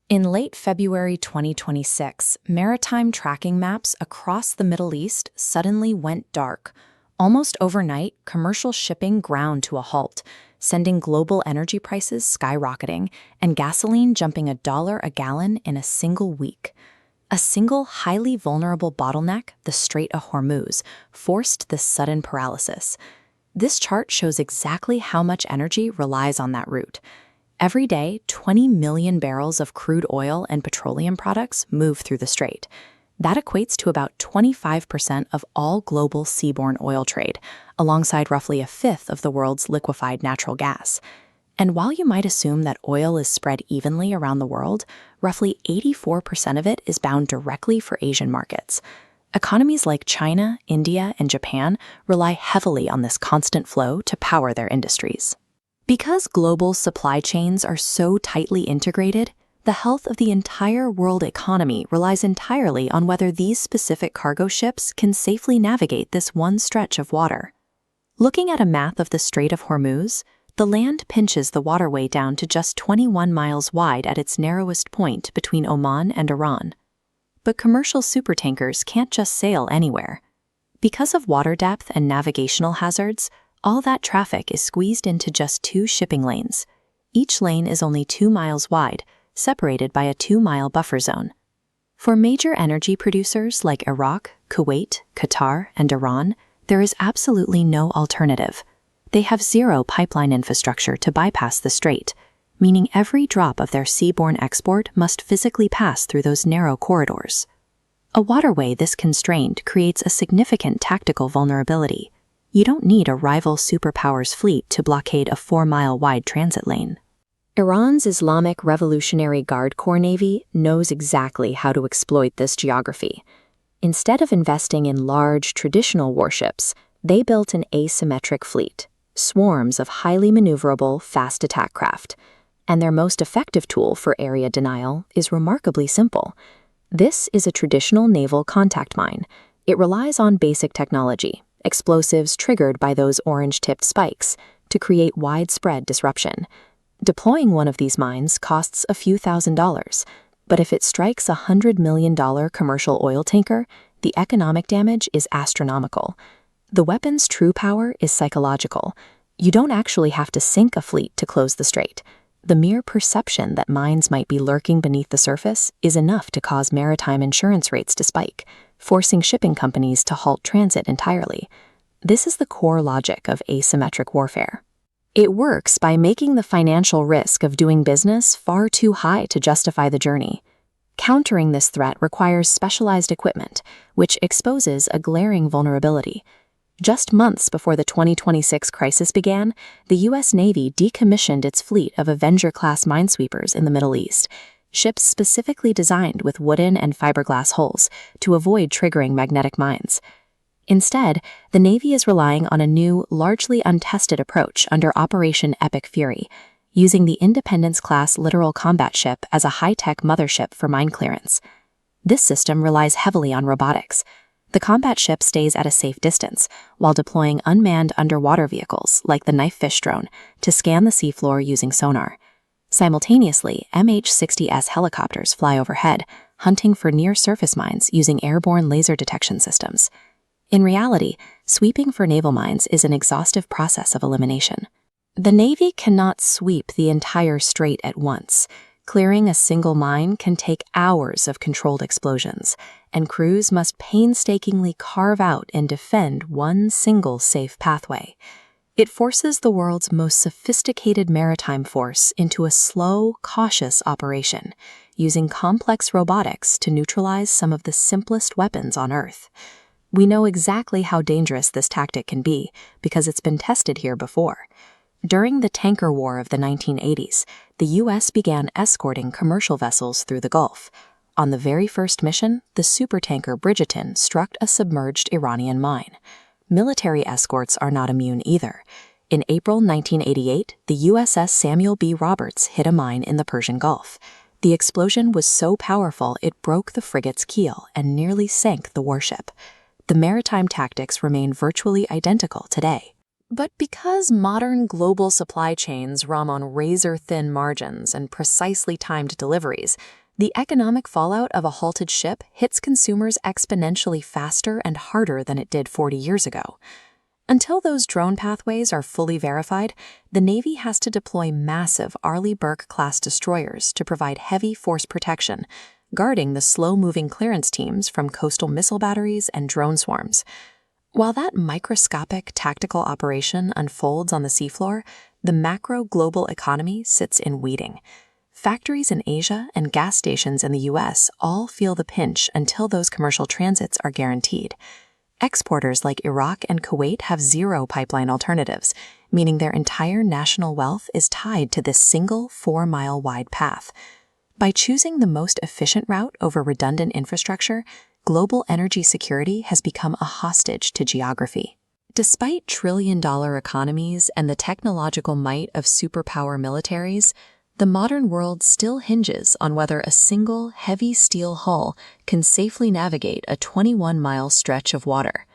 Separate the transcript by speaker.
Speaker 1: In late February 2026, maritime tracking maps across the Middle East suddenly went dark. Almost overnight, commercial shipping ground to a halt, sending global energy prices skyrocketing and gasoline jumping $1 a gallon in a single week. A single highly vulnerable bottleneck, the Strait of Hormuz, forced this sudden paralysis. This chart shows exactly how much energy relies on that route. Every day, 20 million barrels of crude oil and petroleum products move through the strait. That equates to about 25% of all global seaborne oil trade, alongside roughly a fifth of the world's liquefied natural gas. And while you might assume that oil is spread evenly around the world, roughly 84% of it is bound directly for Asian markets. Economies like China, India, and Japan rely heavily on this constant flow to power their industries. Because global supply chains are so tightly integrated, the health of the entire world economy relies entirely on whether these specific cargo ships can safely navigate this one stretch of water. Looking at a map of the Strait of Hormuz, the land pinches the waterway down to just 21 miles wide at its narrowest point between Oman and Iran. But commercial supertankers can't just sail anywhere. Because of water depth and navigational hazards, all that traffic is squeezed into just 2 shipping lanes. Each lane is only 2 miles wide, separated by a 2-mile buffer zone. For major energy producers like Iraq, Kuwait, Qatar, and Iran, there is absolutely no alternative. They have zero pipeline infrastructure to bypass the strait, meaning every drop of their seaborne export must physically pass through those narrow corridors. A waterway this constrained creates a significant tactical vulnerability. You don't need a rival superpower's fleet to blockade a 4-mile-wide transit lane. Iran's Islamic Revolutionary Guard Corps Navy knows exactly how to exploit this geography. Instead of investing in large, traditional warships, they built an asymmetric fleet, swarms of highly maneuverable, fast attack craft. And their most effective tool for area denial is remarkably simple. This is a traditional naval contact mine. It relies on basic technology, explosives triggered by those orange-tipped spikes, to create widespread disruption. Deploying one of these mines costs a few $1,000s, but if it strikes a $100 million commercial oil tanker, the economic damage is astronomical. The weapon's true power is psychological. You don't actually have to sink a fleet to close the strait. The mere perception that mines might be lurking beneath the surface is enough to cause maritime insurance rates to spike, forcing shipping companies to halt transit entirely. This is the core logic of asymmetric warfare. It works by making the financial risk of doing business far too high to justify the journey. Countering this threat requires specialized equipment, which exposes a glaring vulnerability. Just months before the 2026 crisis began, the U.S. Navy decommissioned its fleet of Avenger-class minesweepers in the Middle East, ships specifically designed with wooden and fiberglass hulls to avoid triggering magnetic mines. Instead, the Navy is relying on a new, largely untested approach under Operation Epic Fury, using the Independence-class littoral combat ship as a high-tech mothership for mine clearance. This system relies heavily on robotics. The combat ship stays at a safe distance, while deploying unmanned underwater vehicles, like the Knifefish drone, to scan the seafloor using sonar. Simultaneously, MH-60S helicopters fly overhead, hunting for near-surface mines using airborne laser detection systems. In reality, sweeping for naval mines is an exhaustive process of elimination. The Navy cannot sweep the entire strait at once. Clearing a single mine can take hours of controlled explosions, and crews must painstakingly carve out and defend one single safe pathway. It forces the world's most sophisticated maritime force into a slow, cautious operation, using complex robotics to neutralize some of the simplest weapons on Earth. We know exactly how dangerous this tactic can be because it's been tested here before. During the tanker war of the 1980s, the U.S. began escorting commercial vessels through the Gulf. On the very first mission, the supertanker Bridgerton struck a submerged Iranian mine. Military escorts are not immune either. In April 1988, the USS Samuel B. Roberts hit a mine in the Persian Gulf. The explosion was so powerful it broke the frigate's keel and nearly sank the warship. The maritime tactics remain virtually identical today. But because modern global supply chains run on razor-thin margins and precisely timed deliveries, the economic fallout of a halted ship hits consumers exponentially faster and harder than it did 40 years ago. Until those drone pathways are fully verified, the Navy has to deploy massive Arleigh Burke-class destroyers to provide heavy force protection, guarding the slow-moving clearance teams from coastal missile batteries and drone swarms. While that microscopic tactical operation unfolds on the seafloor, the macro global economy sits in waiting. Factories in Asia and gas stations in the US all feel the pinch until those commercial transits are guaranteed. Exporters like Iraq and Kuwait have zero pipeline alternatives, meaning their entire national wealth is tied to this single 4-mile-wide path. By choosing the most efficient route over redundant infrastructure, global energy security has become a hostage to geography. Despite trillion-dollar economies and the technological might of superpower militaries, the modern world still hinges on whether a single, heavy steel hull can safely navigate a 21-mile stretch of water.